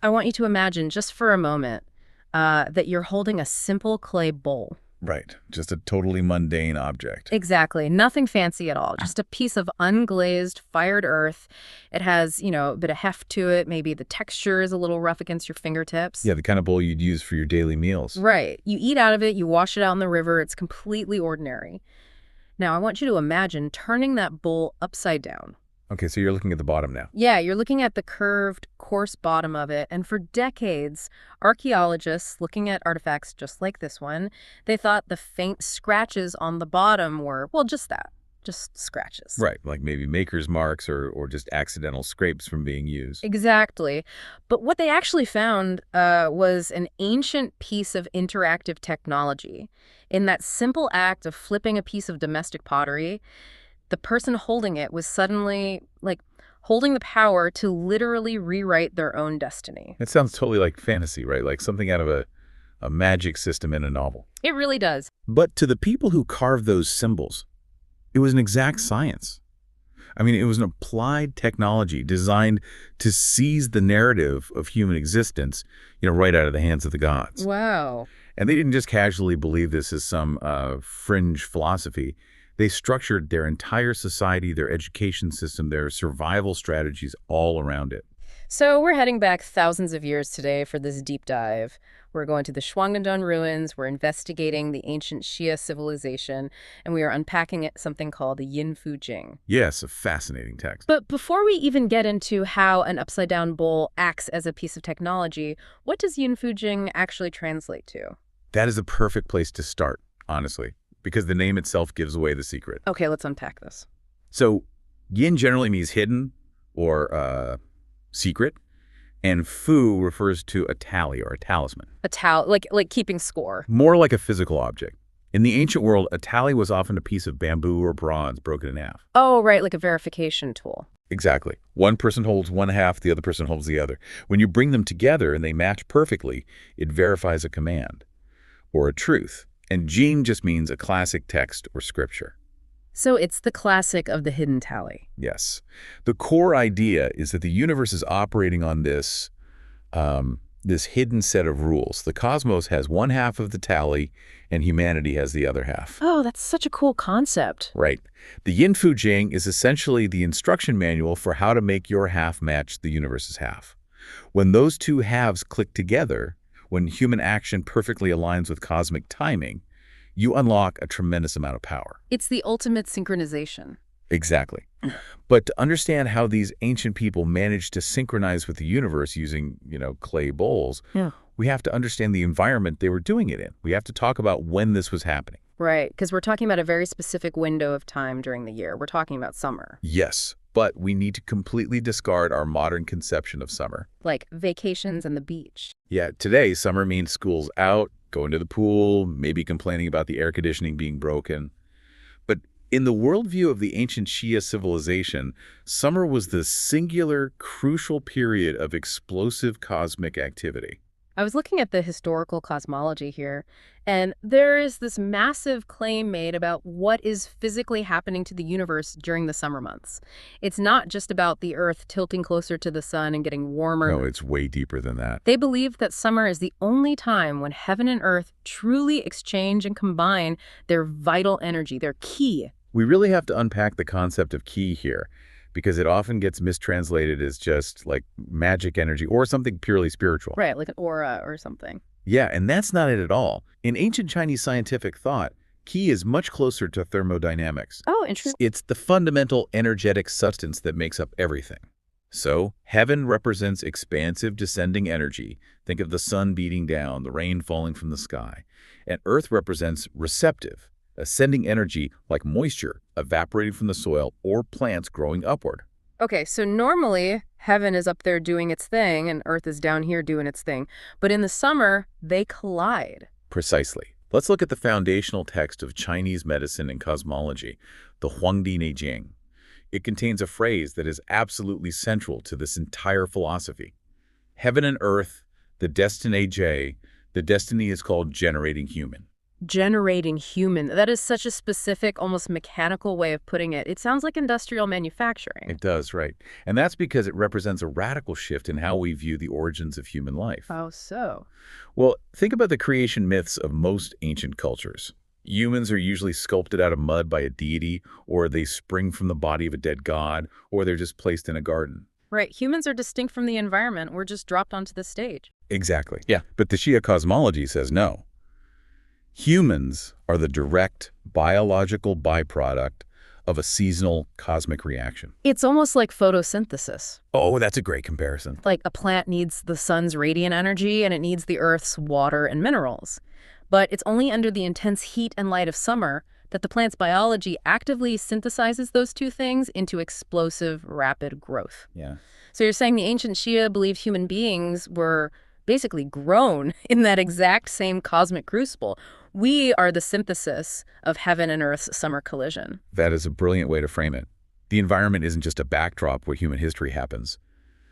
I want you to imagine just for a moment that you're holding a simple clay bowl. Right. Just a totally mundane object. Exactly. Nothing fancy at all. Just a piece of unglazed, fired earth. It has, a bit of heft to it. Maybe the texture is a little rough against your fingertips. Yeah, the kind of bowl you'd use for your daily meals. Right. You eat out of it. You wash it out in the river. It's completely ordinary. Now, I want you to imagine turning that bowl upside down. Okay, so you're looking at the bottom now. Yeah, you're looking at the curved, coarse bottom of it. And for decades, archaeologists looking at artifacts just like this one, they thought the faint scratches on the bottom were, well, just that, just scratches. Right, like maybe maker's marks or just accidental scrapes from being used. Exactly. But what they actually found was an ancient piece of interactive technology. In that simple act of flipping a piece of domestic pottery, the person holding it was suddenly, holding the power to literally rewrite their own destiny. It sounds totally like fantasy, right? Like something out of a magic system in a novel. It really does. But to the people who carved those symbols, it was an exact science. I mean, it was an applied technology designed to seize the narrative of human existence, right out of the hands of the gods. Wow. And they didn't just casually believe this as some fringe philosophy. They structured their entire society, their education system, their survival strategies all around it. So we're heading back thousands of years today for this deep dive. We're going to the Shuangdendun ruins, we're investigating the ancient Xia civilization, and we are unpacking something called the Yin Fu Jing. Yes, a fascinating text. But before we even get into how an upside-down bowl acts as a piece of technology, what does Yin Fu Jing actually translate to? That is a perfect place to start, honestly, because the name itself gives away the secret. Okay, let's unpack this. So, yin generally means hidden or secret, and fu refers to a tally or a talisman. Like keeping score. More like a physical object. In the ancient world, a tally was often a piece of bamboo or bronze broken in half. Oh, right, like a verification tool. Exactly. One person holds one half, the other person holds the other. When you bring them together and they match perfectly, it verifies a command or a truth. And Jing just means a classic text or scripture. So it's the classic of the hidden tally. Yes. The core idea is that the universe is operating on this hidden set of rules. The cosmos has one half of the tally, and humanity has the other half. Oh, that's such a cool concept. Right. The Yin Fu Jing is essentially the instruction manual for how to make your half match the universe's half. When those two halves click together, when human action perfectly aligns with cosmic timing, you unlock a tremendous amount of power. It's the ultimate synchronization. Exactly. But to understand how these ancient people managed to synchronize with the universe using, clay bowls, we have to understand the environment they were doing it in. We have to talk about when this was happening. Right, because we're talking about a very specific window of time during the year. We're talking about summer. Yes, but we need to completely discard our modern conception of summer. Like vacations and the beach. Yeah, today summer means school's out, going to the pool, maybe complaining about the air conditioning being broken. But in the worldview of the ancient Xia civilization, summer was the singular, crucial period of explosive cosmic activity. I was looking at the historical cosmology here, and there is this massive claim made about what is physically happening to the universe during the summer months. It's not just about the Earth tilting closer to the sun and getting warmer. No, it's way deeper than that. They believe that summer is the only time when heaven and earth truly exchange and combine their vital energy, their ki. We really have to unpack the concept of ki here, because it often gets mistranslated as just like magic energy or something purely spiritual. Right, like an aura or something. Yeah, and that's not it at all. In ancient Chinese scientific thought, ki is much closer to thermodynamics. Oh, interesting. It's the fundamental energetic substance that makes up everything. So, heaven represents expansive descending energy. Think of the sun beating down, the rain falling from the sky. And earth represents receptive, ascending energy like moisture evaporating from the soil or plants growing upward. Okay, so normally heaven is up there doing its thing and earth is down here doing its thing. But in the summer, they collide. Precisely. Let's look at the foundational text of Chinese medicine and cosmology, the Huangdi Jing. It contains a phrase that is absolutely central to this entire philosophy. Heaven and earth, the destiny J, the destiny is called generating human. Generating human. That is such a specific, almost mechanical way of putting it. It sounds like industrial manufacturing. It does, right. And that's because it represents a radical shift in how we view the origins of human life. How so? Well, think about the creation myths of most ancient cultures. Humans are usually sculpted out of mud by a deity, or they spring from the body of a dead god, or they're just placed in a garden. Right. Humans are distinct from the environment. We're just dropped onto the stage. Exactly. Yeah. But the Shia cosmology says no. Humans are the direct biological byproduct of a seasonal cosmic reaction. It's almost like photosynthesis. Oh, that's a great comparison. Like a plant needs the sun's radiant energy and it needs the earth's water and minerals. But it's only under the intense heat and light of summer that the plant's biology actively synthesizes those two things into explosive, rapid growth. Yeah. So you're saying the ancient Shia believed human beings were basically grown in that exact same cosmic crucible. We are the synthesis of heaven and earth's summer collision. That is a brilliant way to frame it. The environment isn't just a backdrop where human history happens.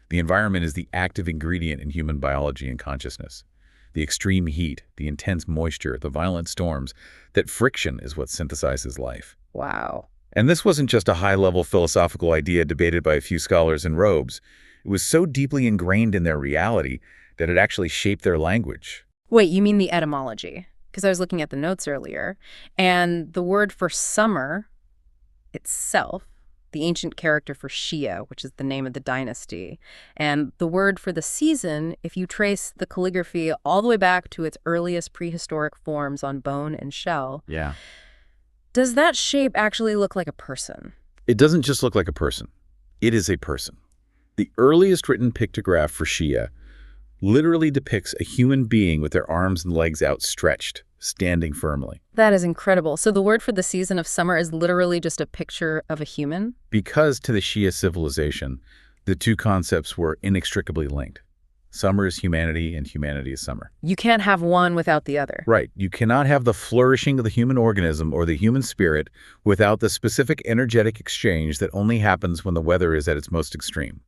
The environment is the active ingredient in human biology and consciousness. The extreme heat, the intense moisture, the violent storms, that friction is what synthesizes life. Wow. And this wasn't just a high-level philosophical idea debated by a few scholars in robes. It was so deeply ingrained in their reality that it actually shaped their language. Wait, you mean the etymology? Because I was looking at the notes earlier, and the word for summer itself, the ancient character for Shia, which is the name of the dynasty, and the word for the season, if you trace the calligraphy all the way back to its earliest prehistoric forms on bone and shell, Yeah. does that shape actually look like a person? It doesn't just look like a person. It is a person. The earliest written pictograph for Shia literally depicts a human being with their arms and legs outstretched, standing firmly. That is incredible. So the word for the season of summer is literally just a picture of a human? Because to the Shia civilization, the two concepts were inextricably linked. Summer is humanity, and humanity is summer. You can't have one without the other. Right. You cannot have the flourishing of the human organism or the human spirit without the specific energetic exchange that only happens when the weather is at its most extreme.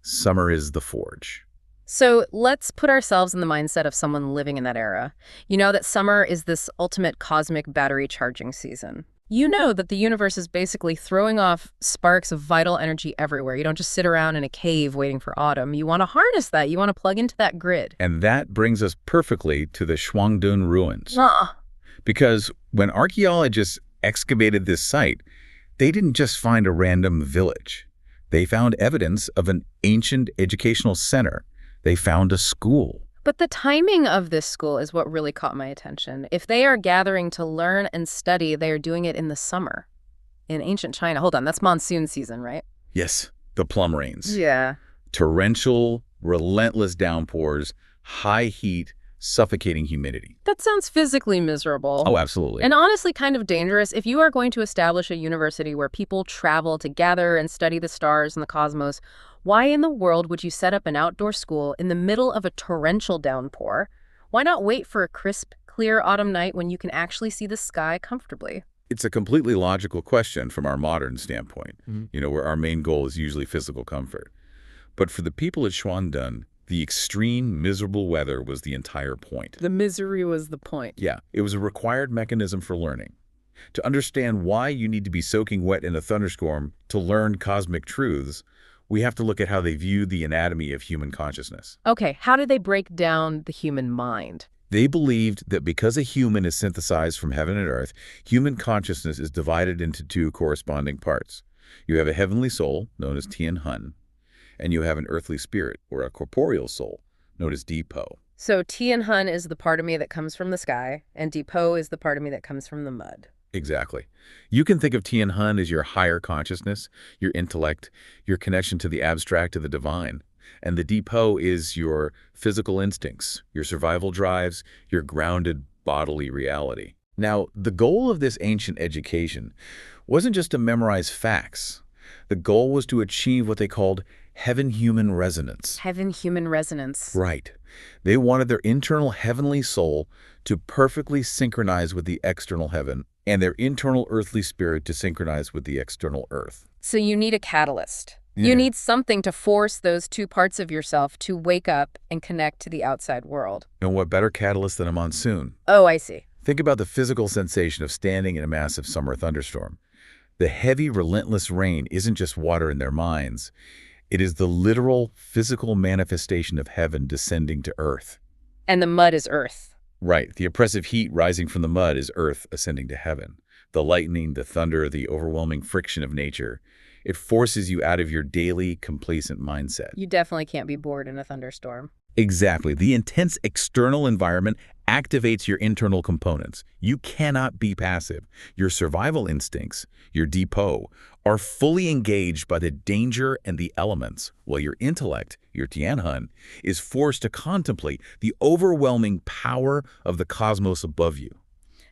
Summer is the forge. So let's put ourselves in the mindset of someone living in that era. You know that summer is this ultimate cosmic battery charging season. You know that the universe is basically throwing off sparks of vital energy everywhere. You don't just sit around in a cave waiting for autumn. You want to harness that. You want to plug into that grid. And that brings us perfectly to the Shuangdun ruins. Because when archaeologists excavated this site, they didn't just find a random village. They found evidence of an ancient educational center. They found a school. But the timing of this school is what really caught my attention. If they are gathering to learn and study, they are doing it in the summer. In ancient China, hold on, that's monsoon season, right? Yes, the plum rains. Yeah. Torrential, relentless downpours, high heat, suffocating humidity. That sounds physically miserable. Oh, absolutely. And honestly kind of dangerous. If you are going to establish a university where people travel to gather and study the stars and the cosmos, why in the world would you set up an outdoor school in the middle of a torrential downpour? Why not wait for a crisp, clear autumn night when you can actually see the sky comfortably? It's a completely logical question from our modern standpoint, where our main goal is usually physical comfort. But for the people at Shuangdun, the extreme, miserable weather was the entire point. The misery was the point. Yeah, it was a required mechanism for learning. To understand why you need to be soaking wet in a thunderstorm to learn cosmic truths, we have to look at how they viewed the anatomy of human consciousness. Okay, how did they break down the human mind? They believed that because a human is synthesized from heaven and earth, human consciousness is divided into two corresponding parts. You have a heavenly soul, known as Tian Hun, and you have an earthly spirit, or a corporeal soul, known as Di Po. So Tian Hun is the part of me that comes from the sky, and Di Po is the part of me that comes from the mud. Exactly. You can think of Tian Hun as your higher consciousness, your intellect, your connection to the abstract, to the divine. And the Di Po is your physical instincts, your survival drives, your grounded bodily reality. Now, the goal of this ancient education wasn't just to memorize facts. The goal was to achieve what they called heaven-human resonance. Heaven-human resonance. Right. They wanted their internal heavenly soul to perfectly synchronize with the external heaven, and their internal earthly spirit to synchronize with the external earth. So you need a catalyst. Yeah. You need something to force those two parts of yourself to wake up and connect to the outside world. And what better catalyst than a monsoon? Oh, I see. Think about the physical sensation of standing in a massive summer thunderstorm. The heavy, relentless rain isn't just water in their minds. It is the literal, physical manifestation of heaven descending to earth. And the mud is earth. Right. The oppressive heat rising from the mud is earth ascending to heaven. The lightning, the thunder, the overwhelming friction of nature. It forces you out of your daily, complacent mindset. You definitely can't be bored in a thunderstorm. Exactly. The intense external environment activates your internal components. You cannot be passive. Your survival instincts, your depot, are fully engaged by the danger and the elements, while your intellect, your Tianhun, is forced to contemplate the overwhelming power of the cosmos above you.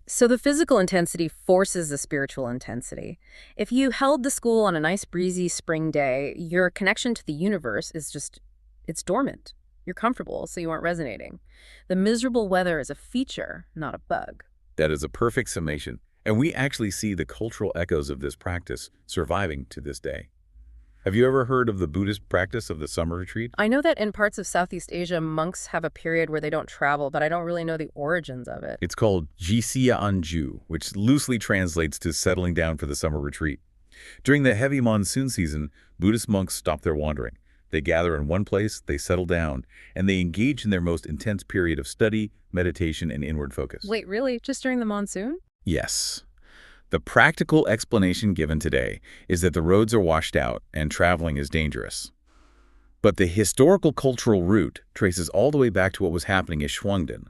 So the physical intensity forces the spiritual intensity. If you held the school on a nice breezy spring day, your connection to the universe is it's dormant. You're comfortable, so you aren't resonating. The miserable weather is a feature, not a bug. That is a perfect summation, and we actually see the cultural echoes of this practice surviving to this day. Have you ever heard of the Buddhist practice of the summer retreat? I know that in parts of Southeast Asia, monks have a period where they don't travel, but I don't really know the origins of it. It's called Jisya Anju, which loosely translates to settling down for the summer retreat. During the heavy monsoon season, Buddhist monks stop their wandering. They gather in one place, they settle down, and they engage in their most intense period of study, meditation, and inward focus. Wait, really? Just during the monsoon? Yes. The practical explanation given today is that the roads are washed out and traveling is dangerous. But the historical cultural root traces all the way back to what was happening at Shuangden.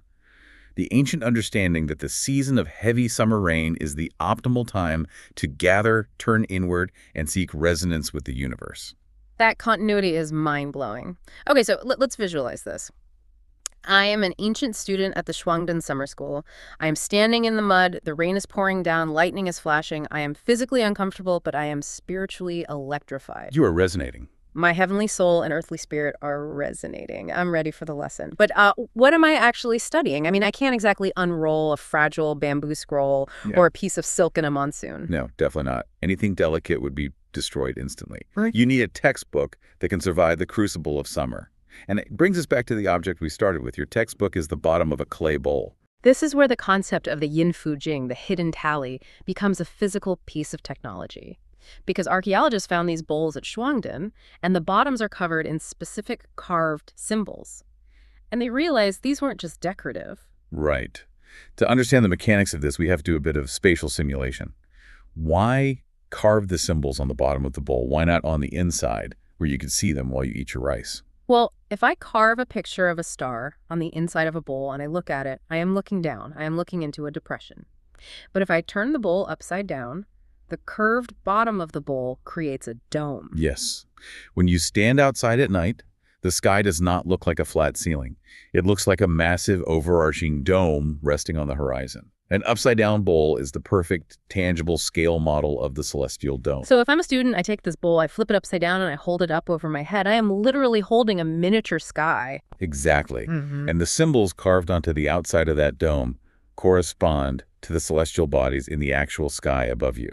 The ancient understanding that the season of heavy summer rain is the optimal time to gather, turn inward, and seek resonance with the universe. That continuity is mind-blowing. Okay, so let's visualize this. I am an ancient student at the Shuangden Summer School. I am standing in the mud, the rain is pouring down, lightning is flashing. I am physically uncomfortable, but I am spiritually electrified. You are resonating. My heavenly soul and earthly spirit are resonating. I'm ready for the lesson. But what am I actually studying? I mean, I can't exactly unroll a fragile bamboo scroll or a piece of silk in a monsoon. No, definitely not. Anything delicate would be destroyed instantly. Right. You need a textbook that can survive the crucible of summer. And it brings us back to the object we started with. Your textbook is the bottom of a clay bowl. This is where the concept of the yin fu jing, the hidden tally, becomes a physical piece of technology. Because archaeologists found these bowls at Shuangden, and the bottoms are covered in specific carved symbols. And they realized these weren't just decorative. Right. To understand the mechanics of this, we have to do a bit of spatial simulation. Why carve the symbols on the bottom of the bowl? Why not on the inside, where you can see them while you eat your rice? Well, if I carve a picture of a star on the inside of a bowl and I look at it, I am looking down. I am looking into a depression. But if I turn the bowl upside down, the curved bottom of the bowl creates a dome. Yes. When you stand outside at night, the sky does not look like a flat ceiling. It looks like a massive overarching dome resting on the horizon. An upside-down bowl is the perfect, tangible scale model of the celestial dome. So if I'm a student, I take this bowl, I flip it upside down, and I hold it up over my head. I am literally holding a miniature sky. Exactly. And the symbols carved onto the outside of that dome correspond to the celestial bodies in the actual sky above you.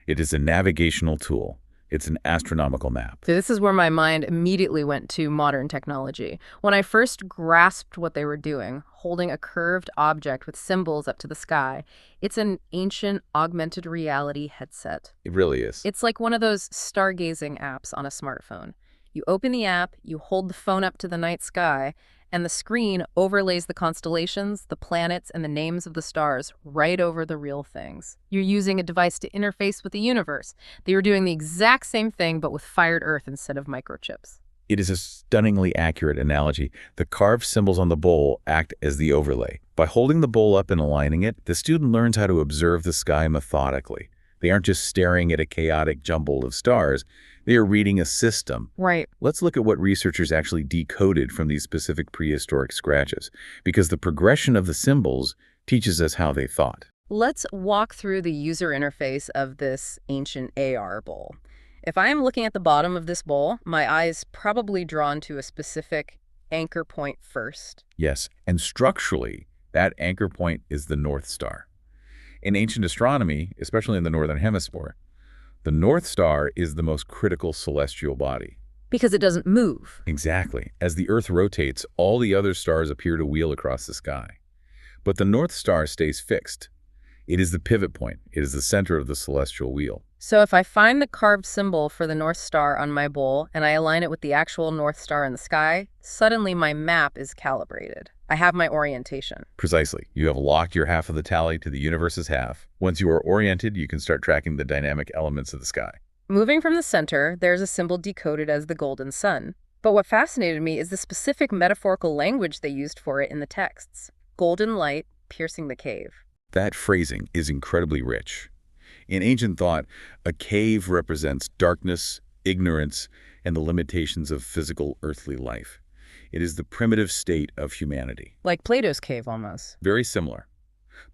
It is a navigational tool. It's an astronomical map. So this is where my mind immediately went to modern technology. When I first grasped what they were doing, holding a curved object with symbols up to the sky, it's an ancient augmented reality headset. It really is. It's like one of those stargazing apps on a smartphone. You open the app, you hold the phone up to the night sky, and the screen overlays the constellations, the planets, and the names of the stars right over the real things. You're using a device to interface with the universe. They were doing the exact same thing, but with fired earth instead of microchips. It is a stunningly accurate analogy. The carved symbols on the bowl act as the overlay. By holding the bowl up and aligning it, the student learns how to observe the sky methodically. They aren't just staring at a chaotic jumble of stars. They are reading a system. Right. Let's look at what researchers actually decoded from these specific prehistoric scratches, because the progression of the symbols teaches us how they thought. Let's walk through the user interface of this ancient AR bowl. If I am looking at the bottom of this bowl, my eye is probably drawn to a specific anchor point first. Yes, and structurally, that anchor point is the North Star. In ancient astronomy, especially in the Northern Hemisphere, the North Star is the most critical celestial body. Because it doesn't move. Exactly. As the Earth rotates, all the other stars appear to wheel across the sky. But the North Star stays fixed. It is the pivot point. It is the center of the celestial wheel. So if I find the carved symbol for the North Star on my bowl and I align it with the actual North Star in the sky, suddenly my map is calibrated. I have my orientation. Precisely. You have locked your half of the tally to the universe's half. Once you are oriented, you can start tracking the dynamic elements of the sky. Moving from the center, there's a symbol decoded as the golden sun. But what fascinated me is the specific metaphorical language they used for it in the texts. Golden light piercing the cave. That phrasing is incredibly rich. In ancient thought, a cave represents darkness, ignorance, and the limitations of physical earthly life. It is the primitive state of humanity. Like Plato's cave, almost. Very similar.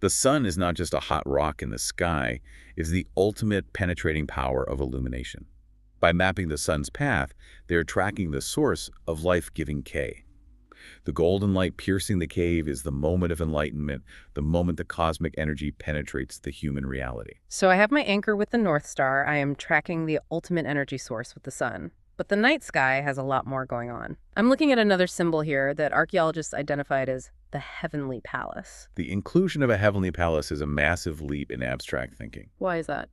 The sun is not just a hot rock in the sky, it is the ultimate penetrating power of illumination. By mapping the sun's path, they are tracking the source of life-giving K. The golden light piercing the cave is the moment of enlightenment, the moment the cosmic energy penetrates the human reality. So I have my anchor with the North Star. I am tracking the ultimate energy source with the sun. But the night sky has a lot more going on. I'm looking at another symbol here that archaeologists identified as the Heavenly Palace. The inclusion of a heavenly palace is a massive leap in abstract thinking. Why is that?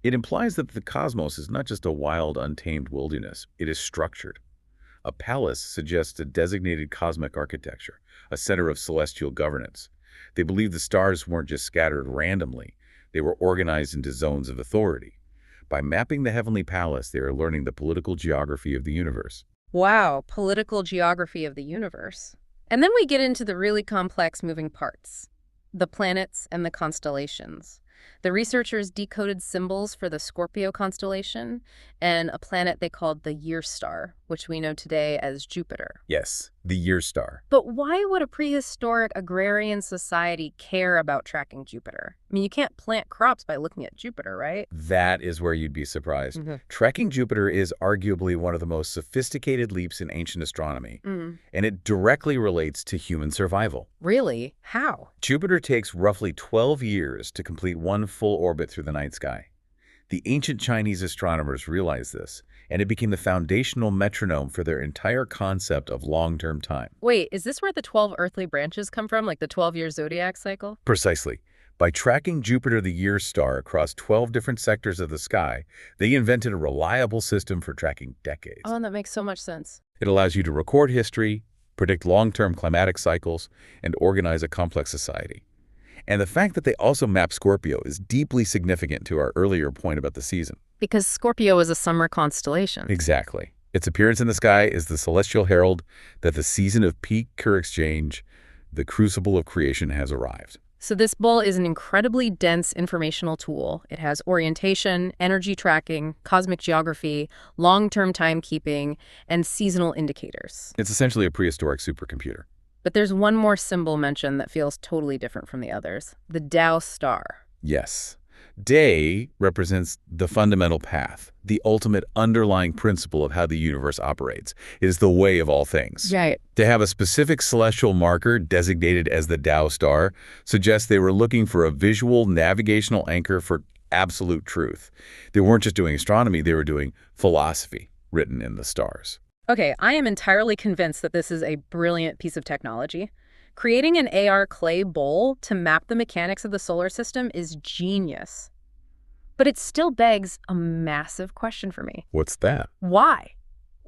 It implies that the cosmos is not just a wild, untamed wilderness. It is structured. A palace suggests a designated cosmic architecture, a center of celestial governance. They believe the stars weren't just scattered randomly. They were organized into zones of authority. By mapping the heavenly palace, they are learning the political geography of the universe. Wow, political geography of the universe. And then we get into the really complex moving parts, the planets and the constellations. The researchers decoded symbols for the Scorpio constellation and a planet they called the Year Star, which we know today as Jupiter. Yes, the Year Star. But why would a prehistoric agrarian society care about tracking Jupiter? I mean, you can't plant crops by looking at Jupiter, right? That is where you'd be surprised. Tracking Jupiter is arguably one of the most sophisticated leaps in ancient astronomy, and it directly relates to human survival. Really? How? Jupiter takes roughly 12 years to complete one full orbit through the night sky. The ancient Chinese astronomers realized this, and it became the foundational metronome for their entire concept of long-term time. Wait, is this where the 12 earthly branches come from, like the 12-year zodiac cycle? Precisely. By tracking Jupiter the Year Star across 12 different sectors of the sky, they invented a reliable system for tracking decades. Oh, that makes so much sense. It allows you to record history, predict long-term climatic cycles, and organize a complex society. And the fact that they also map Scorpio is deeply significant to our earlier point about the season. Because Scorpio is a summer constellation. Exactly. Its appearance in the sky is the celestial herald that the season of peak exchange, the crucible of creation, has arrived. So this bowl is an incredibly dense informational tool. It has orientation, energy tracking, cosmic geography, long-term timekeeping, and seasonal indicators. It's essentially a prehistoric supercomputer. But there's one more symbol mentioned that feels totally different from the others, the Tao star. Yes. Day represents the fundamental path, the ultimate underlying principle of how the universe operates. It is the way of all things. Right. To have a specific celestial marker designated as the Tao star suggests they were looking for a visual navigational anchor for absolute truth. They weren't just doing astronomy, they were doing philosophy written in the stars. Okay, I am entirely convinced that this is a brilliant piece of technology. Creating an AR clay bowl to map the mechanics of the solar system is genius. But it still begs a massive question for me. What's that? Why?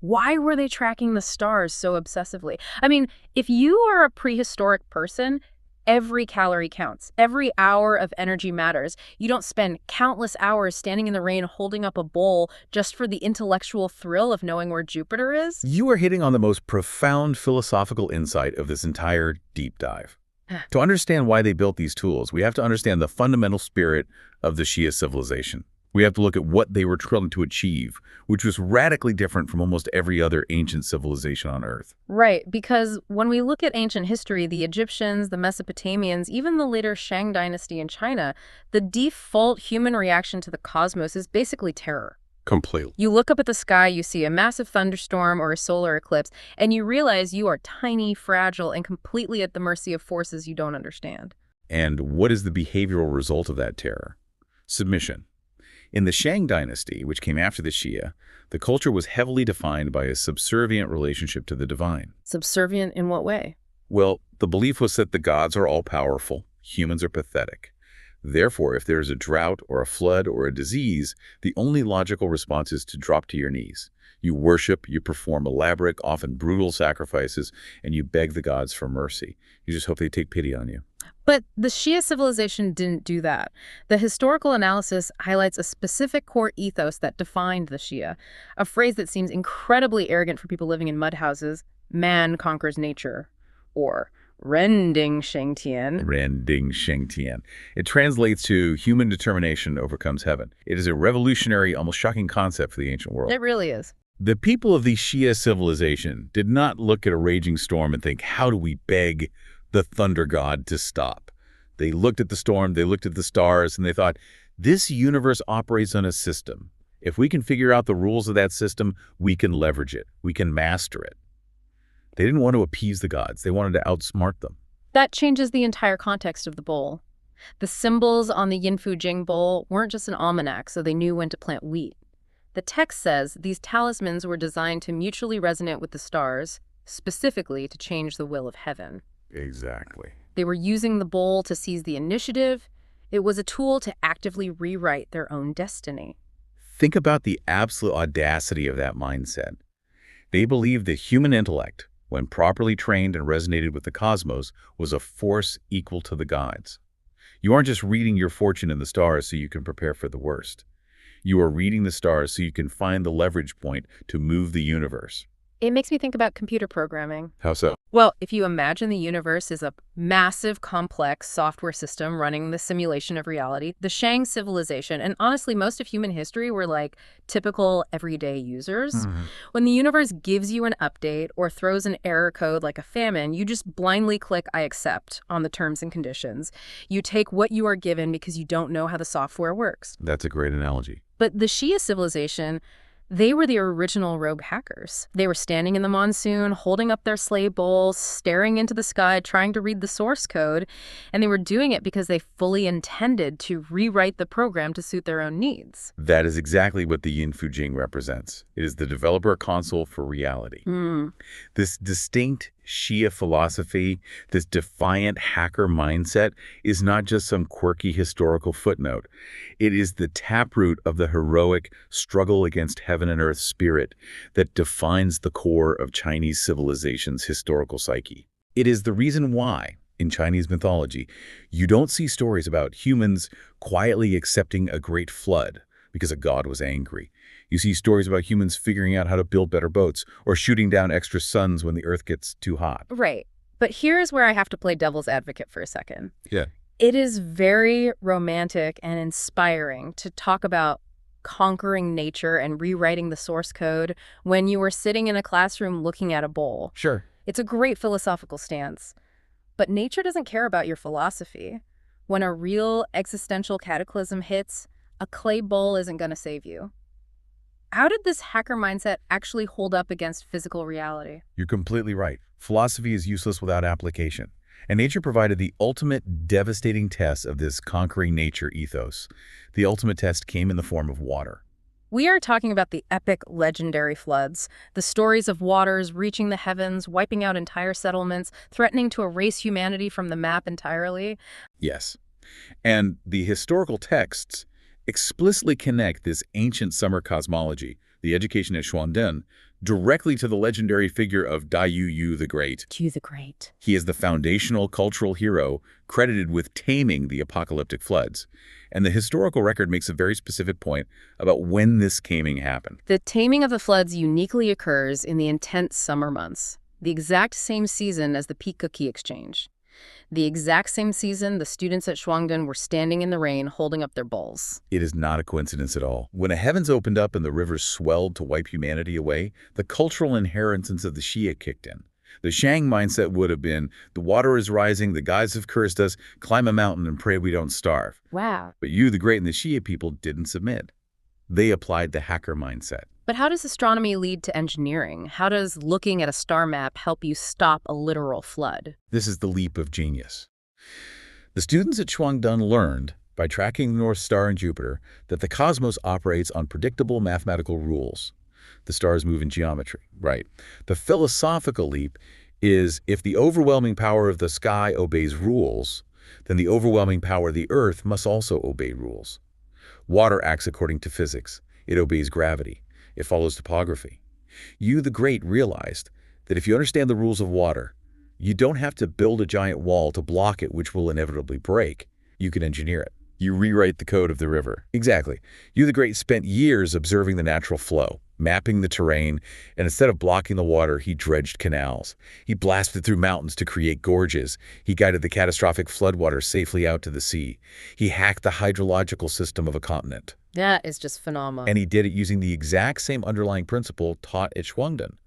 Why were they tracking the stars so obsessively? I mean, if you are a prehistoric person, every calorie counts. Every hour of energy matters. You don't spend countless hours standing in the rain holding up a bowl just for the intellectual thrill of knowing where Jupiter is. You are hitting on the most profound philosophical insight of this entire deep dive. To understand why they built these tools, we have to understand the fundamental spirit of the Shia civilization. We have to look at what they were trying to achieve, which was radically different from almost every other ancient civilization on Earth. Right, because when we look at ancient history, the Egyptians, the Mesopotamians, even the later Shang dynasty in China, the default human reaction to the cosmos is basically terror. Completely. You look up at the sky, you see a massive thunderstorm or a solar eclipse, and you realize you are tiny, fragile, and completely at the mercy of forces you don't understand. And what is the behavioral result of that terror? Submission. In the Shang dynasty, which came after the Shia, the culture was heavily defined by a subservient relationship to the divine. Subservient in what way? Well, The belief was that the gods are all-powerful, humans are pathetic. Therefore, if there is a drought or a flood or a disease, the only logical response is to drop to your knees. You worship, you perform elaborate, often brutal sacrifices, and you beg the gods for mercy. You just hope they take pity on you. But the Shia civilization didn't do that. The historical analysis highlights a specific core ethos that defined the Shia, a phrase that seems incredibly arrogant for people living in mud houses: man conquers nature, or Rending Shengtian. Rending Shengtian. It translates to human determination overcomes heaven. It is a revolutionary, almost shocking concept for the ancient world. It really is. The people of the Shia civilization did not look at a raging storm and think, how do we beg the thunder god to stop? They looked at the storm, they looked at the stars, and they thought, this universe operates on a system. If we can figure out the rules of that system, we can leverage it. We can master it. They didn't want to appease the gods. They wanted to outsmart them. That changes the entire context of the bowl. The symbols on the Yinfu Jing bowl weren't just an almanac, so they knew when to plant wheat. The text says these talismans were designed to mutually resonate with the stars, specifically to change the will of heaven. Exactly. They were using the bowl to seize the initiative. It was a tool to actively rewrite their own destiny. Think about the absolute audacity of that mindset. They believed that human intellect, when properly trained and resonated with the cosmos, was a force equal to the gods. You aren't just reading your fortune in the stars so you can prepare for the worst. You are reading the stars so you can find the leverage point to move the universe. It makes me think about computer programming. How so? Well, if you imagine the universe is a massive, complex software system running the simulation of reality, the Shang civilization, and honestly, most of human history were like typical everyday users. When the universe gives you an update or throws an error code like a famine, you just blindly click I accept on the terms and conditions. You take what you are given because you don't know how the software works. That's a great analogy. But the Shia civilization, they were the original rogue hackers. They were standing in the monsoon, holding up their slave bowls, staring into the sky, trying to read the source code, and they were doing it because they fully intended to rewrite the program to suit their own needs. That is exactly what the Yinfu Jing represents. It is the developer console for reality. This distinct Shia philosophy, this defiant hacker mindset, is not just some quirky historical footnote. It is the taproot of the heroic struggle against heaven and earth spirit that defines the core of Chinese civilization's historical psyche. It is the reason why, in Chinese mythology, you don't see stories about humans quietly accepting a great flood because a god was angry. You see stories about humans figuring out how to build better boats or shooting down extra suns when the earth gets too hot. Right. But here's where I have to play devil's advocate for a second. Yeah. It is very romantic and inspiring to talk about conquering nature and rewriting the source code when you are sitting in a classroom looking at a bowl. Sure. It's a great philosophical stance. But nature doesn't care about your philosophy. When a real existential cataclysm hits, a clay bowl isn't going to save you. How did this hacker mindset actually hold up against physical reality? You're completely right. Philosophy is useless without application. And nature provided the ultimate devastating test of this conquering nature ethos. The ultimate test came in the form of water. We are talking about the epic, legendary floods, the stories of waters reaching the heavens, wiping out entire settlements, threatening to erase humanity from the map entirely. Yes. And the historical texts explicitly connect this ancient summer cosmology, the education at Shuangden, directly to the legendary figure of Dai Yu the Great. Yu the Great. He is the foundational cultural hero credited with taming the apocalyptic floods. And the historical record makes a very specific point about when this taming happened. The taming of the floods uniquely occurs in the intense summer months, the exact same season as the peak cookie exchange. The exact same season the students at Shuangden were standing in the rain holding up their bowls. It is not a coincidence at all. When the heavens opened up and the rivers swelled to wipe humanity away, the cultural inheritance of the Shia kicked in. The Shang mindset would have been, the water is rising, the gods have cursed us, climb a mountain and pray we don't starve. Wow. But Yu the Great and the Shia people didn't submit. They applied the hacker mindset. But how does astronomy lead to engineering? How does looking at a star map help you stop a literal flood? This is the leap of genius. The students at Shuangden learned, by tracking the North Star and Jupiter, that the cosmos operates on predictable mathematical rules. The stars move in geometry, right? The philosophical leap is if the overwhelming power of the sky obeys rules, then the overwhelming power of the earth must also obey rules. Water acts according to physics. It obeys gravity. It follows topography. You, the Great, realized that if you understand the rules of water, you don't have to build a giant wall to block it, which will inevitably break. You can engineer it. You rewrite the code of the river. Exactly. You, the Great, spent years observing the natural flow, mapping the terrain, and instead of blocking the water, he dredged canals. He blasted through mountains to create gorges. He guided the catastrophic floodwaters safely out to the sea. He hacked the hydrological system of a continent. That is just phenomenal. And he did it using the exact same underlying principle taught at Shuangdan.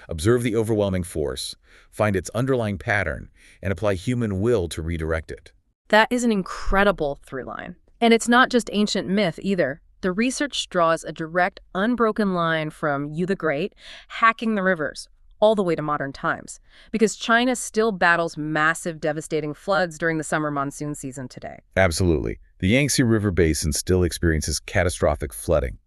Observe the overwhelming force, find its underlying pattern, and apply human will to redirect it. That is an incredible through line. And it's not just ancient myth either. The research draws a direct, unbroken line from you the Great hacking the rivers all the way to modern times, because China still battles massive, devastating floods during the summer monsoon season today. Absolutely. The Yangtze River Basin still experiences catastrophic flooding.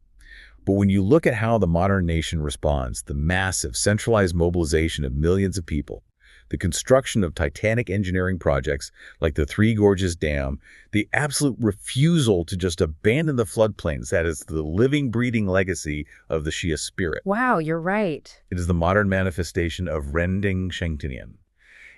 But when you look at how the modern nation responds, the massive, centralized mobilization of millions of people, the construction of titanic engineering projects like the Three Gorges Dam, the absolute refusal to just abandon the floodplains, that is the living, breathing legacy of the Xia spirit. Wow, you're right. It is the modern manifestation of Rending Shengtinian.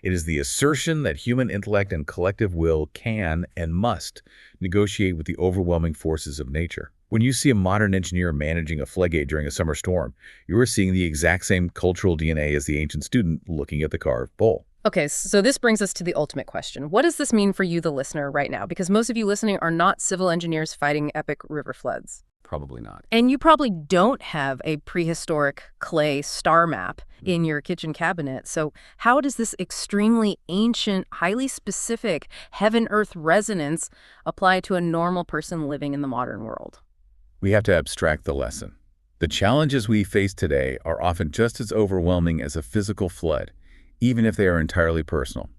It is the assertion that human intellect and collective will can and must negotiate with the overwhelming forces of nature. When you see a modern engineer managing a floodgate during a summer storm, you are seeing the exact same cultural DNA as the ancient student looking at the carved bowl. Okay, so this brings us to the ultimate question. What does this mean for you, the listener, right now? Because most of you listening are not civil engineers fighting epic river floods. Probably not. And you probably don't have a prehistoric clay star map in your kitchen cabinet. So how does this extremely ancient, highly specific heaven-earth resonance apply to a normal person living in the modern world? We have to abstract the lesson. The challenges we face today are often just as overwhelming as a physical flood, even if they are entirely personal.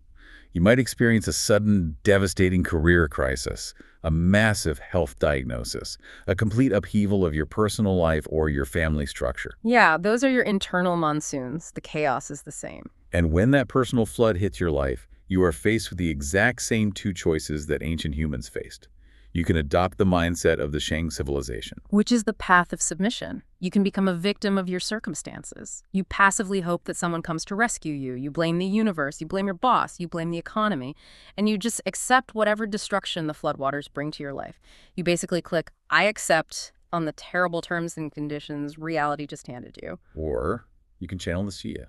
You might experience a sudden, devastating career crisis, a massive health diagnosis, a complete upheaval of your personal life or your family structure. Yeah, those are your internal monsoons. The chaos is the same. And when that personal flood hits your life, you are faced with the exact same two choices that ancient humans faced. You can adopt the mindset of the Shang civilization, which is the path of submission. You can become a victim of your circumstances. You passively hope that someone comes to rescue you. You blame the universe. You blame your boss. You blame the economy. And you just accept whatever destruction the floodwaters bring to your life. You basically click, I accept on the terrible terms and conditions reality just handed you. Or you can channel the Xia.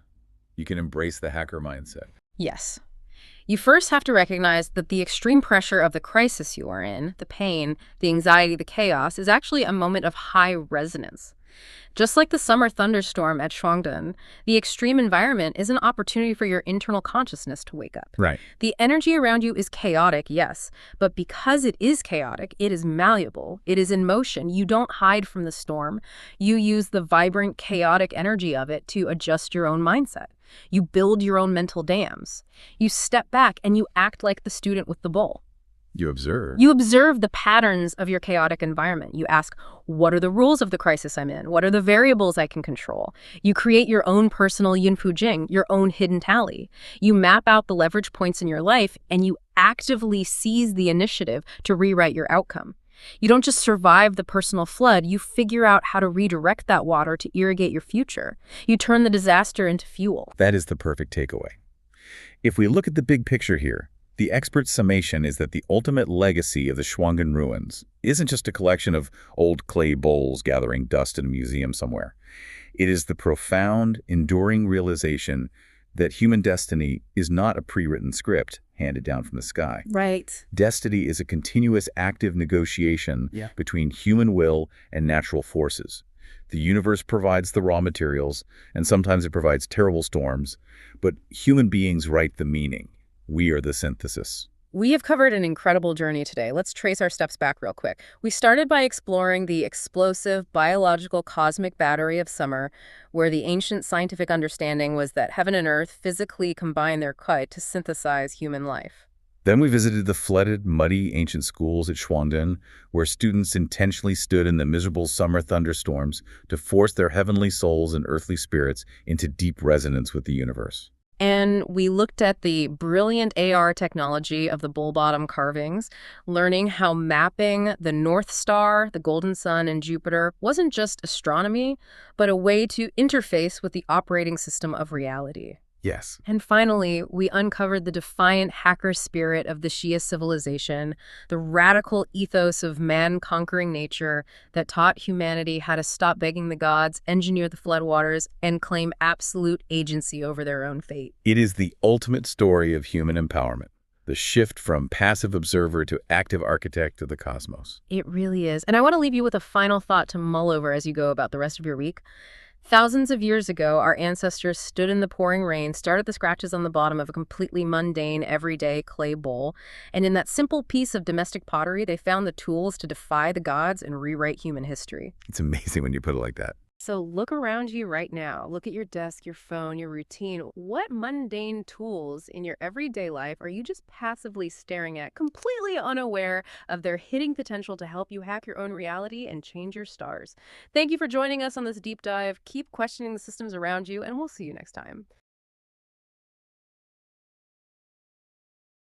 You can embrace the hacker mindset. Yes. You first have to recognize that the extreme pressure of the crisis you are in, the pain, the anxiety, the chaos, is actually a moment of high resonance. Just like the summer thunderstorm at Shuangdan, the extreme environment is an opportunity for your internal consciousness to wake up. Right. The energy around you is chaotic, yes, but because it is chaotic, it is malleable, it is in motion. You don't hide from the storm. You use the vibrant, chaotic energy of it to adjust your own mindset. You build your own mental dams. You step back and you act like the student with the bowl. You observe. You observe the patterns of your chaotic environment. You ask, what are the rules of the crisis I'm in? What are the variables I can control? You create your own personal yin fu jing, your own hidden tally. You map out the leverage points in your life and you actively seize the initiative to rewrite your outcome. You don't just survive the personal flood, you figure out how to redirect that water to irrigate your future. You turn the disaster into fuel. That is the perfect takeaway. If we look at the big picture here, the expert's summation is that the ultimate legacy of the Shuangdan ruins isn't just a collection of old clay bowls gathering dust in a museum somewhere. It is the profound, enduring realization that human destiny is not a pre-written script handed down from the sky. Right. Destiny is a continuous active negotiation between human will and natural forces. The universe provides the raw materials, and sometimes it provides terrible storms, but human beings write the meaning. We are the synthesis. We have covered an incredible journey today. Let's trace our steps back real quick. We started by exploring the explosive, biological, cosmic battery of summer, where the ancient scientific understanding was that heaven and earth physically combine their kite to synthesize human life. Then we visited the flooded, muddy ancient schools at Shuangdan, where students intentionally stood in the miserable summer thunderstorms to force their heavenly souls and earthly spirits into deep resonance with the universe. And we looked at the brilliant AR technology of the bull-bottom carvings, learning how mapping the North Star, the Golden Sun, and Jupiter wasn't just astronomy, but a way to interface with the operating system of reality. Yes. And finally, we uncovered the defiant hacker spirit of the Shia civilization, the radical ethos of man-conquering nature that taught humanity how to stop begging the gods, engineer the floodwaters, and claim absolute agency over their own fate. It is the ultimate story of human empowerment, the shift from passive observer to active architect of the cosmos. It really is. And I want to leave you with a final thought to mull over as you go about the rest of your week. Thousands of years ago, our ancestors stood in the pouring rain, stared at the scratches on the bottom of a completely mundane, everyday clay bowl, and in that simple piece of domestic pottery, they found the tools to defy the gods and rewrite human history. It's amazing when you put it like that. So look around you right now. Look at your desk, your phone, your routine. What mundane tools in your everyday life are you just passively staring at, completely unaware of their hidden potential to help you hack your own reality and change your stars? Thank you for joining us on this deep dive. Keep questioning the systems around you, and we'll see you next time.